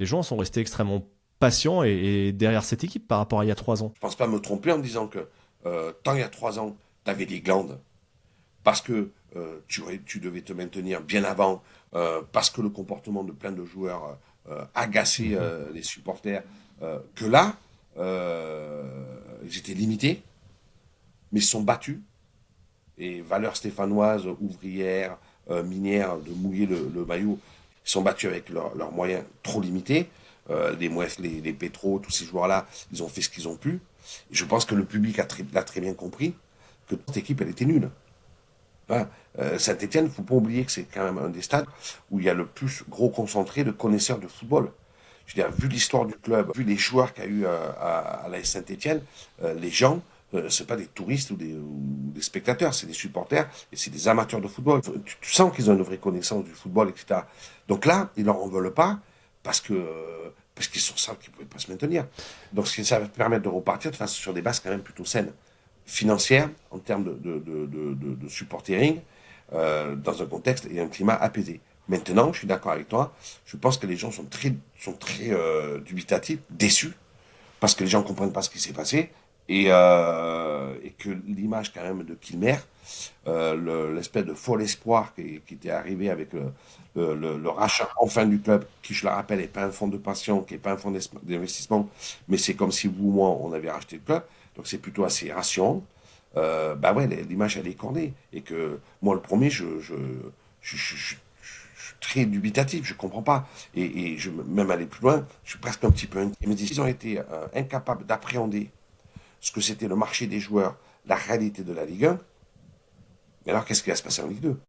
Les gens sont restés extrêmement patients et derrière cette équipe par rapport à il y a 3 ans. Je pense pas me tromper en disant que tant il y a 3 ans, tu avais des glandes parce que tu devais te maintenir bien avant, parce que le comportement de plein de joueurs agaçait Mhm. les supporters, que là, ils étaient limités, mais ils se sont battus. Et valeurs stéphanoises, ouvrières, minières, de mouiller le maillot, ils sont battus avec leurs moyens trop limités. Les Mouef, les Petro, tous ces joueurs-là, ils ont fait ce qu'ils ont pu. Et je pense que le public l'a très bien compris que toute équipe, elle était nulle. Voilà. Saint-Etienne, il ne faut pas oublier que c'est quand même un des stades où il y a le plus gros concentré de connaisseurs de football. Je veux dire, vu l'histoire du club, vu les joueurs qu'il y a eu à la Saint-Etienne, les gens, ce pas des touristes ou des spectateurs, c'est des supporters et c'est des amateurs de football. Tu sens qu'ils ont une vraie connaissance du football, etc. Donc là, ils leur en veulent pas parce que parce qu'ils sont savent qu'ils ne pouvaient pas se maintenir. Donc ça va permettre de repartir de façon sur des bases quand même plutôt saines, financières, en termes de supportering, dans un contexte et un climat apaisé. Maintenant, je suis d'accord avec toi, je pense que les gens sont très dubitatifs, déçus, parce que les gens ne comprennent pas ce qui s'est passé, et que l'image quand même de Kilmer, l'espèce de fol espoir qui était arrivé avec le rachat enfin du club, qui je le rappelle n'est pas un fonds de pension, qui n'est pas un fonds d'investissement, mais c'est comme si vous ou moi on avait racheté le club, donc c'est plutôt assez rassurant. Bah ouais, l'image elle est cornée, et que moi le premier, je suis très dubitatif, je comprends pas. Et je même aller plus loin, je suis presque un petit peu inquiet. Mais ils ont été incapables d'appréhender ce que c'était le marché des joueurs, la réalité de la Ligue 1. Mais alors qu'est-ce qui va se passer en Ligue 2?